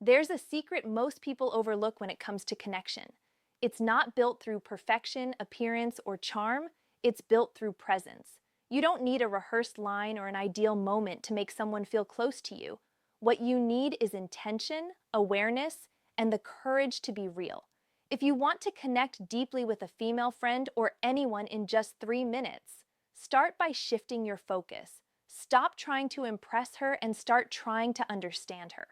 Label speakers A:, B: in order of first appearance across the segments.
A: There's a secret most people overlook when it comes to connection. It's not built through perfection, appearance, or charm, it's built through presence. You don't need a rehearsed line or an ideal moment to make someone feel close to you. What you need is intention, awareness, and the courage to be real. If you want to connect deeply with a female friend or anyone in just 3 minutes, start by shifting your focus. Stop trying to impress her and start trying to understand her.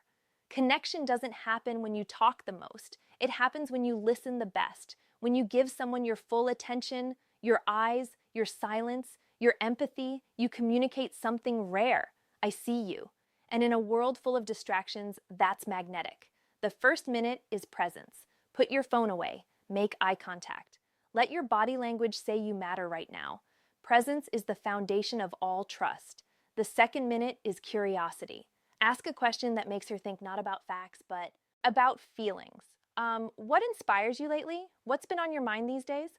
A: Connection doesn't happen when you talk the most. It happens when you listen the best, when you give someone your full attention, your eyes, your silence, your empathy. You communicate something rare. I see you. And in a world full of distractions, that's magnetic. The first minute is presence. Put your phone away. Make eye contact. Let your body language say you matter right now. Presence is the foundation of all trust. The second minute is curiosity. Ask a question that makes her think not about facts, but about feelings. What inspires you lately? What's been on your mind these days?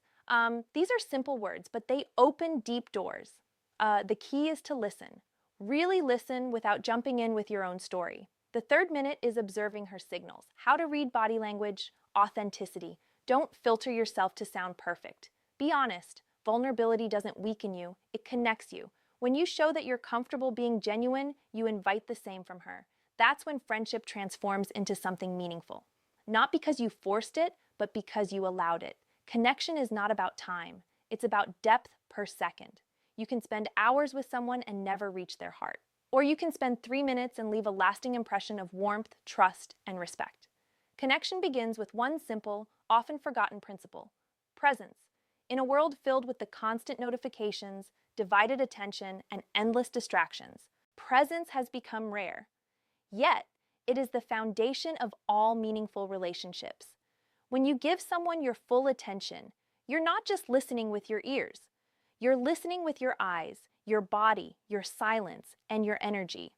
A: These are simple words, but they open deep doors. The key is to listen. Really listen without jumping in with your own story. The third minute is observing her signals. How to read body language, authenticity. Don't filter yourself to sound perfect. Be honest. Vulnerability doesn't weaken you, it connects you. When you show that you're comfortable being genuine, you invite the same from her. That's when friendship transforms into something meaningful. Not because you forced it, but because you allowed it. Connection is not about time. It's about depth per second. You can spend hours with someone and never reach their heart. Or you can spend 3 minutes and leave a lasting impression of warmth, trust, and respect. Connection begins with one simple, often forgotten principle: presence. In a world filled with the constant notifications, divided attention, and endless distractions, presence has become rare. Yet, it is the foundation of all meaningful relationships. When you give someone your full attention, you're not just listening with your ears. You're listening with your eyes, your body, your silence, and your energy.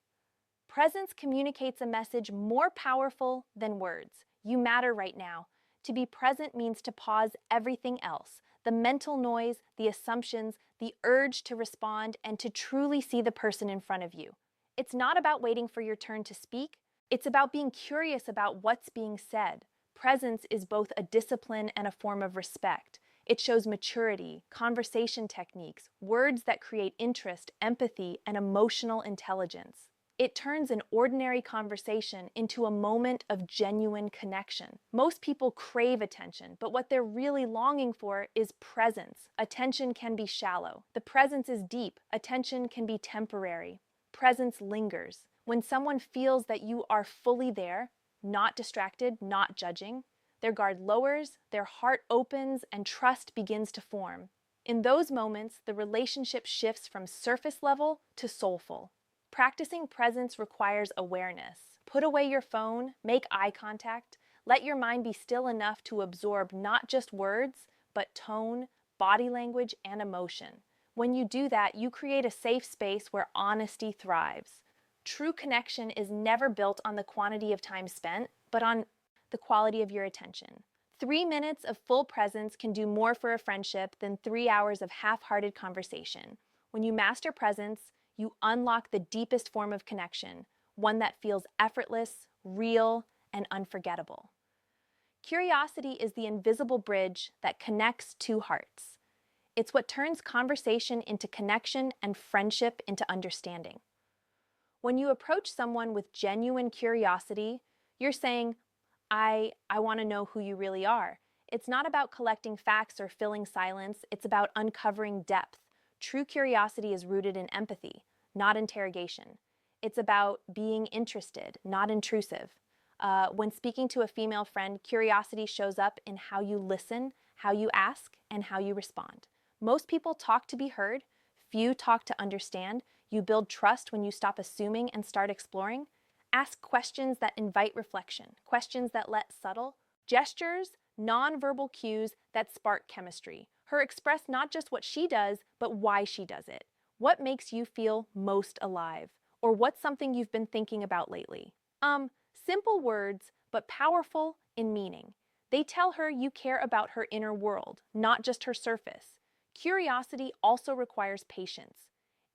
A: Presence communicates a message more powerful than words. You matter right now. To be present means to pause everything else: the mental noise, the assumptions, the urge to respond, and to truly see the person in front of you. It's not about waiting for your turn to speak. It's about being curious about what's being said. Presence is both a discipline and a form of respect. It shows maturity, conversation techniques, words that create interest, empathy, and emotional intelligence. It turns an ordinary conversation into a moment of genuine connection. Most people crave attention, but what they're really longing for is presence. Attention can be shallow. The presence is deep. Attention can be temporary. Presence lingers. When someone feels that you are fully there, not distracted, not judging, their guard lowers, their heart opens, and trust begins to form. In those moments, the relationship shifts from surface level to soulful. Practicing presence requires awareness. Put away your phone, make eye contact, let your mind be still enough to absorb not just words, but tone, body language, and emotion. When you do that, you create a safe space where honesty thrives. True connection is never built on the quantity of time spent, but on the quality of your attention. 3 minutes of full presence can do more for a friendship than 3 hours of half-hearted conversation. When you master presence, you unlock the deepest form of connection, one that feels effortless, real, and unforgettable. Curiosity is the invisible bridge that connects two hearts. It's what turns conversation into connection and friendship into understanding. When you approach someone with genuine curiosity, you're saying, I want to know who you really are. It's not about collecting facts or filling silence. It's about uncovering depth. True curiosity is rooted in empathy, not interrogation. It's about being interested, not intrusive. When speaking to a female friend, curiosity shows up in how you listen, how you ask, and how you respond. Most people talk to be heard. Few talk to understand. You build trust when you stop assuming and start exploring. Ask questions that invite reflection, questions that let subtle gestures, nonverbal cues that spark chemistry. Her express not just what she does, but why she does it. What makes you feel most alive? Or what's something you've been thinking about lately? Simple words, but powerful in meaning. They tell her you care about her inner world, not just her surface. Curiosity also requires patience.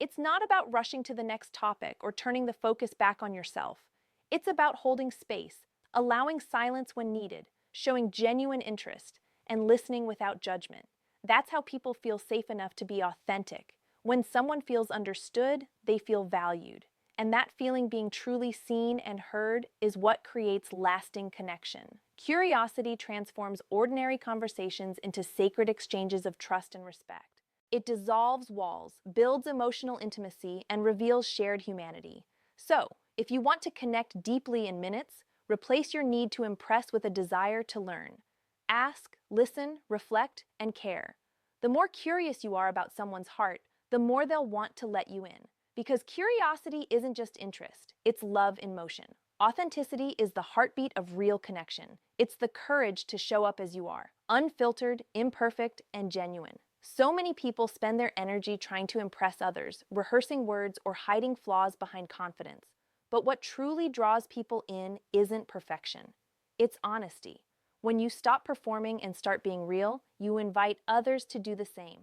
A: It's not about rushing to the next topic or turning the focus back on yourself. It's about holding space, allowing silence when needed, showing genuine interest, and listening without judgment. That's how people feel safe enough to be authentic. When someone feels understood, they feel valued. And that feeling being truly seen and heard is what creates lasting connection. Curiosity transforms ordinary conversations into sacred exchanges of trust and respect. It dissolves walls, builds emotional intimacy, and reveals shared humanity. So, if you want to connect deeply in minutes, replace your need to impress with a desire to learn. Ask, listen, reflect, and care. The more curious you are about someone's heart, the more they'll want to let you in. Because curiosity isn't just interest, it's love in motion. Authenticity is the heartbeat of real connection. It's the courage to show up as you are, unfiltered, imperfect, and genuine. So many people spend their energy trying to impress others, rehearsing words, or hiding flaws behind confidence. But what truly draws people in isn't perfection, it's honesty. When you stop performing and start being real, you invite others to do the same.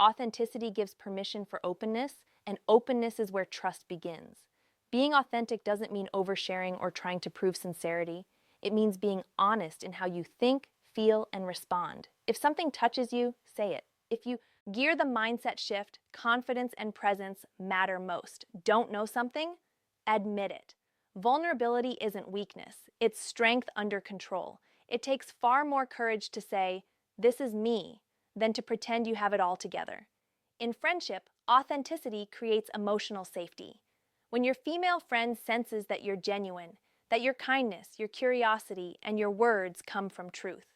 A: Authenticity gives permission for openness, and openness is where trust begins. Being authentic doesn't mean oversharing or trying to prove sincerity. It means being honest in how you think, feel, and respond. If something touches you, say it. If you gear the mindset shift, confidence and presence matter most. Don't know something? Admit it. Vulnerability isn't weakness, it's strength under control. It takes far more courage to say, "This is me," than to pretend you have it all together. In friendship, authenticity creates emotional safety. When your female friend senses that you're genuine, that your kindness, your curiosity, and your words come from truth,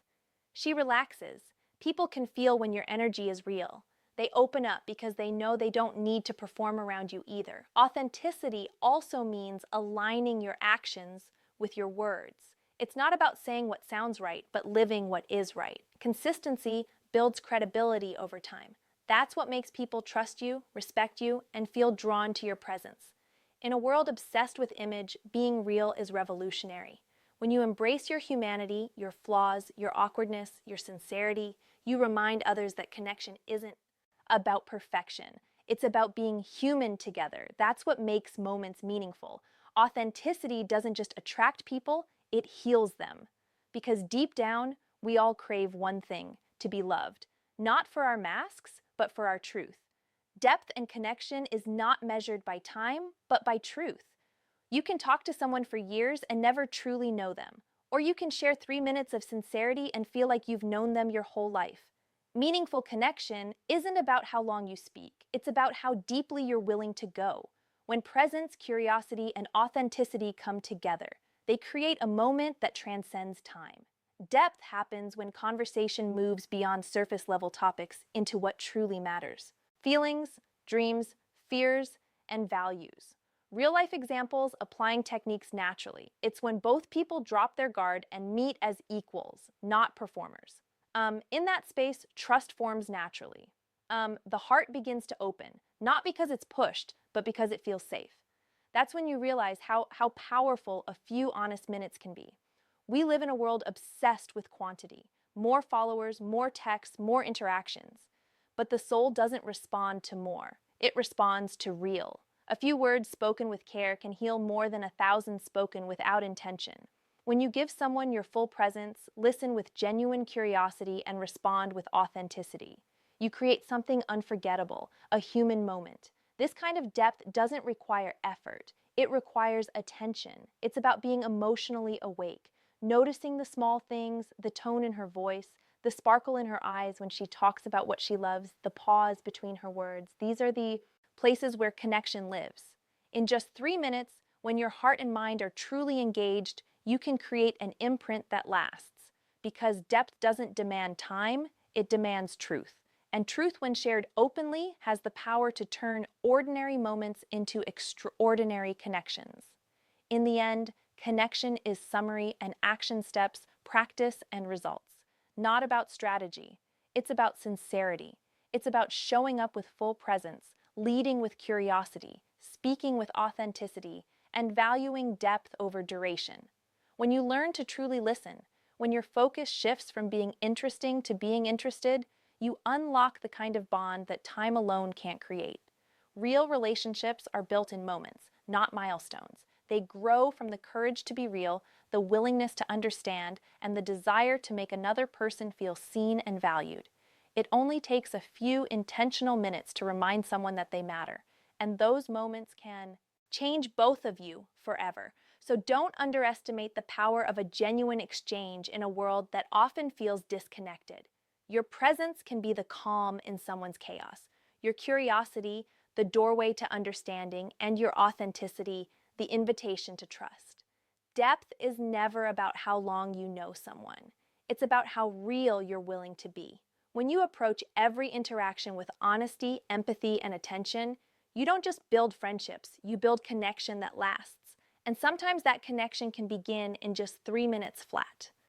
A: she relaxes. People can feel when your energy is real. They open up because they know they don't need to perform around you either. Authenticity also means aligning your actions with your words. It's not about saying what sounds right, but living what is right. Consistency builds credibility over time. That's what makes people trust you, respect you, and feel drawn to your presence. In a world obsessed with image, being real is revolutionary. When you embrace your humanity, your flaws, your awkwardness, your sincerity, you remind others that connection isn't about perfection. It's about being human together. That's what makes moments meaningful. Authenticity doesn't just attract people, it heals them. Because deep down, we all crave one thing: to be loved. Not for our masks, but for our truth. Depth and connection is not measured by time, but by truth. You can talk to someone for years and never truly know them. Or you can share 3 minutes of sincerity and feel like you've known them your whole life. Meaningful connection isn't about how long you speak. It's about how deeply you're willing to go. When presence, curiosity, and authenticity come together, they create a moment that transcends time. Depth happens when conversation moves beyond surface-level topics into what truly matters: feelings, dreams, fears, and values. Real-life examples applying techniques naturally. It's when both people drop their guard and meet as equals, not performers. In that space, trust forms naturally. The heart begins to open, not because it's pushed, but because it feels safe. That's when you realize how powerful a few honest minutes can be. We live in a world obsessed with quantity: more followers, more texts, more interactions. But the soul doesn't respond to more. It responds to real. A few words spoken with care can heal more than 1,000 spoken without intention. When you give someone your full presence, listen with genuine curiosity, and respond with authenticity, you create something unforgettable, a human moment. This kind of depth doesn't require effort. It requires attention. It's about being emotionally awake, noticing the small things, the tone in her voice, the sparkle in her eyes when she talks about what she loves, the pause between her words. These are the places where connection lives. In just 3 minutes, when your heart and mind are truly engaged, you can create an imprint that lasts. Because depth doesn't demand time, it demands truth. And truth, when shared openly, has the power to turn ordinary moments into extraordinary connections. In the end, connection is summary and action steps, practice and results. Not about strategy. It's about sincerity. It's about showing up with full presence, leading with curiosity, speaking with authenticity, and valuing depth over duration. When you learn to truly listen, when your focus shifts from being interesting to being interested, you unlock the kind of bond that time alone can't create. Real relationships are built in moments, not milestones. They grow from the courage to be real, the willingness to understand, and the desire to make another person feel seen and valued. It only takes a few intentional minutes to remind someone that they matter, and those moments can change both of you forever. So don't underestimate the power of a genuine exchange in a world that often feels disconnected. Your presence can be the calm in someone's chaos. Your curiosity, the doorway to understanding, and your authenticity, the invitation to trust. Depth is never about how long you know someone. It's about how real you're willing to be. When you approach every interaction with honesty, empathy, and attention, you don't just build friendships, you build connection that lasts. And sometimes that connection can begin in just 3 minutes flat.